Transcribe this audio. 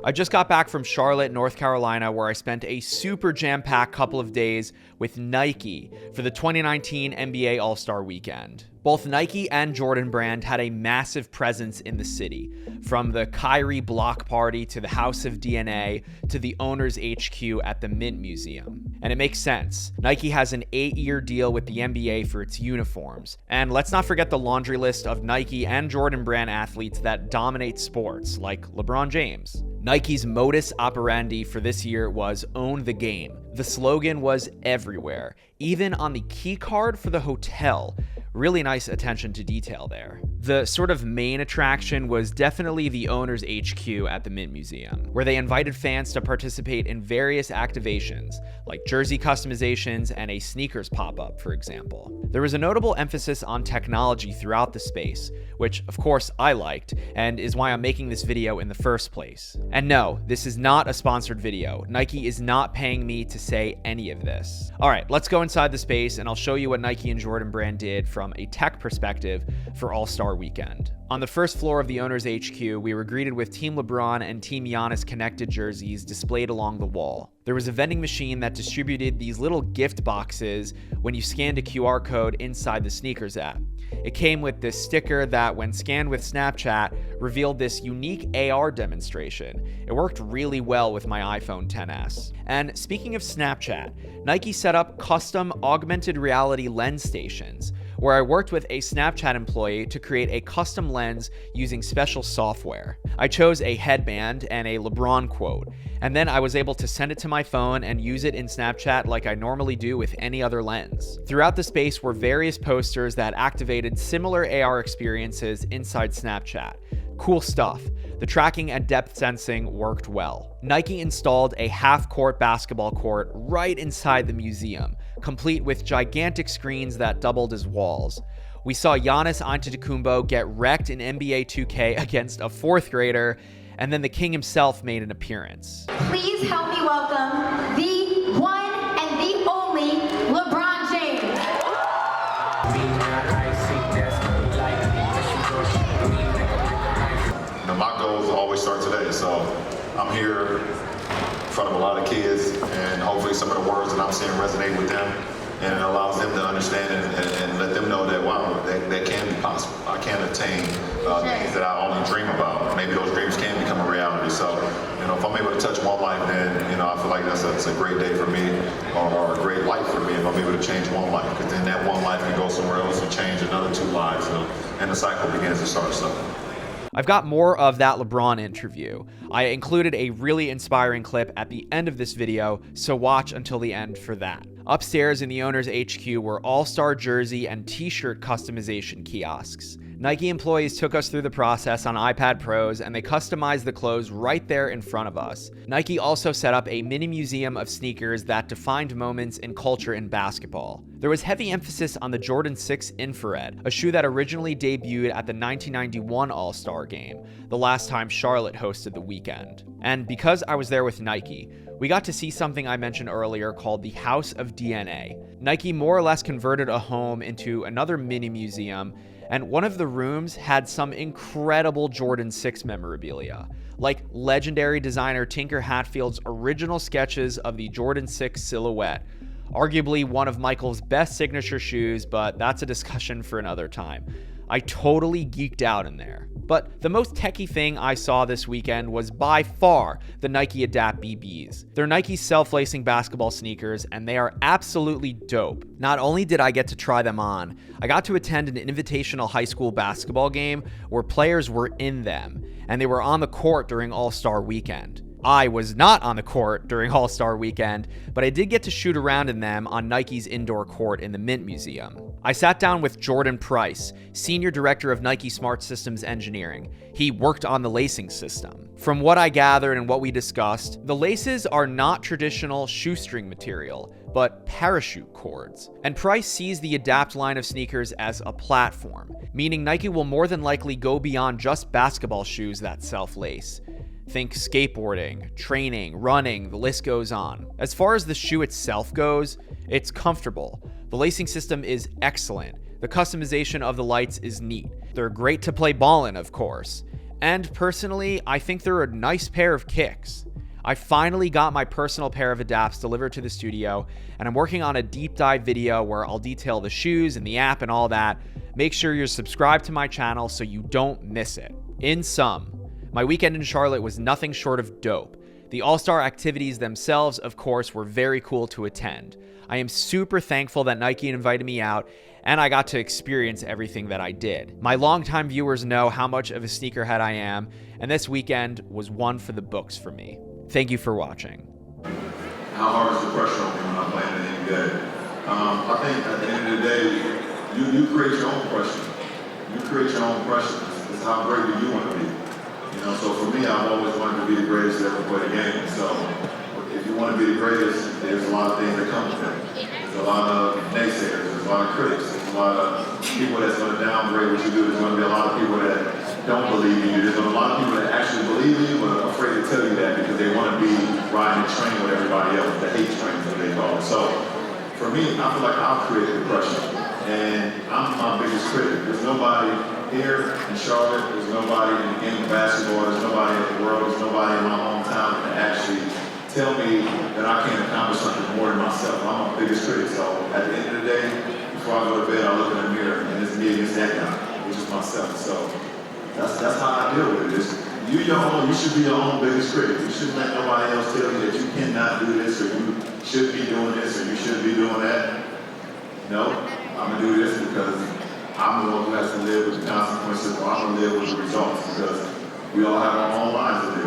I just got back from Charlotte, North Carolina, where I spent a super jam-packed couple of days with Nike for the 2019 NBA All-Star Weekend. Both Nike and Jordan Brand had a massive presence in the city, from the Kyrie block party to the House of DNA to the owner's HQ at the Mint Museum. And it makes sense. Nike has an 8-year deal with the NBA for its uniforms. And let's not forget the laundry list of Nike and Jordan Brand athletes that dominate sports, like LeBron James. Nike's modus operandi for this year was "Own the Game." The slogan was everywhere, even on the key card for the hotel. Really nice attention to detail there. The sort of main attraction was definitely the owner's HQ at the Mint Museum, where they invited fans to participate in various activations, like jersey customizations and a sneakers pop-up, for example. There was a notable emphasis on technology throughout the space, which of course I liked, and is why I'm making this video in the first place. And no, this is not a sponsored video. Nike is not paying me to say any of this. All right, let's go inside the space and I'll show you what Nike and Jordan Brand did from a tech perspective for All-Star Weekend. On the first floor of the owner's HQ, we were greeted with Team LeBron and Team Giannis connected jerseys displayed along the wall. There was a vending machine that distributed these little gift boxes when you scanned a QR code inside the sneakers app. It came with this sticker that, when scanned with Snapchat, revealed this unique AR demonstration. It worked really well with my iPhone XS. And speaking of Snapchat, Nike set up custom augmented reality lens stations, where I worked with a Snapchat employee to create a custom lens using special software. I chose a headband and a LeBron quote, and then I was able to send it to my phone and use it in Snapchat like I normally do with any other lens. Throughout the space were various posters that activated similar AR experiences inside Snapchat. Cool stuff. The tracking and depth sensing worked well. Nike installed a half-court basketball court right inside the museum, complete with gigantic screens that doubled as walls. We saw Giannis Antetokounmpo get wrecked in NBA 2K against a 4th grader, and then the king himself made an appearance. Please help me welcome the one and the only LeBron James. My goals always start today, so I'm here in front of a lot of kids, and hopefully some of the words that I'm saying resonate with them, and it allows them to understand and let them know that, wow, that can be possible. I can attain things that I only dream about. Maybe those dreams can become a reality. So, if I'm able to touch one life, then, I feel like that's a great day for me, or a great life for me, if I'm able to change one life, because then that one life can go somewhere else and change another 2 lives, and the cycle begins to start. So I've got more of that LeBron interview. I included a really inspiring clip at the end of this video, so watch until the end for that. Upstairs in the owner's HQ were all-star jersey and t-shirt customization kiosks. Nike employees took us through the process on iPad Pros, and they customized the clothes right there in front of us. Nike also set up a mini museum of sneakers that defined moments in culture in basketball. There was heavy emphasis on the Jordan 6 Infrared, a shoe that originally debuted at the 1991 All-Star Game, the last time Charlotte hosted the weekend. And because I was there with Nike, we got to see something I mentioned earlier called the House of DNA. Nike more or less converted a home into another mini museum, and one of the rooms had some incredible Jordan 6 memorabilia, like legendary designer Tinker Hatfield's original sketches of the Jordan 6 silhouette, arguably one of Michael's best signature shoes, but that's a discussion for another time. I totally geeked out in there. But the most techie thing I saw this weekend was by far the Nike Adapt BBs. They're Nike's self-lacing basketball sneakers, and they are absolutely dope. Not only did I get to try them on, I got to attend an invitational high school basketball game where players were in them, and they were on the court during All-Star Weekend. I was not on the court during All-Star Weekend, but I did get to shoot around in them on Nike's indoor court in the Mint Museum. I sat down with Jordan Price, Senior Director of Nike Smart Systems Engineering. He worked on the lacing system. From what I gathered and what we discussed, the laces are not traditional shoestring material, but parachute cords. And Price sees the Adapt line of sneakers as a platform, meaning Nike will more than likely go beyond just basketball shoes that self-lace. Think skateboarding, training, running, the list goes on. As far as the shoe itself goes, it's comfortable. The lacing system is excellent. The customization of the lights is neat. They're great to play ball in, of course. And personally, I think they're a nice pair of kicks. I finally got my personal pair of Adapts delivered to the studio, and I'm working on a deep dive video where I'll detail the shoes and the app and all that. Make sure you're subscribed to my channel so you don't miss it. In sum, my weekend in Charlotte was nothing short of dope. The All-Star activities themselves, of course, were very cool to attend. I am super thankful that Nike invited me out, and I got to experience everything that I did. My longtime viewers know how much of a sneakerhead I am, and this weekend was one for the books for me. Thank you for watching. How hard is the pressure on me when I'm playing in the NBA? I think at the end of the day, you create your own pressure. You create your own pressure. It's how great do you want to be? You know, so for me, I've always wanted to be the greatest to ever play the game. So if you want to be the greatest, there's a lot of things that come with it. There's a lot of naysayers, there's a lot of critics, there's a lot of people that's going to downgrade what you do. There's going to be a lot of people that don't believe in you. There's going to be a lot of people that actually believe in you but are afraid to tell you that because they want to be riding the train with everybody else, the hate train, as they call it. So for me, I feel like I've created the pressure. And I'm my biggest critic. There's nobody here in Charlotte, there's nobody in the game of basketball, there's nobody in the world, there's nobody in my hometown that actually tell me that I can't accomplish something more than myself. I'm my biggest critic. So at the end of the day, before I go to bed, I look in the mirror and it's me against that guy, which is myself. So that's how I deal with it. You should be your own biggest critic. You shouldn't let nobody else tell you that you cannot do this or you should be doing this or you should be doing that. No, I'm gonna do this because I'm the one who has to live with the consequences, or I'm gonna live with the results because we all have our own lives to live.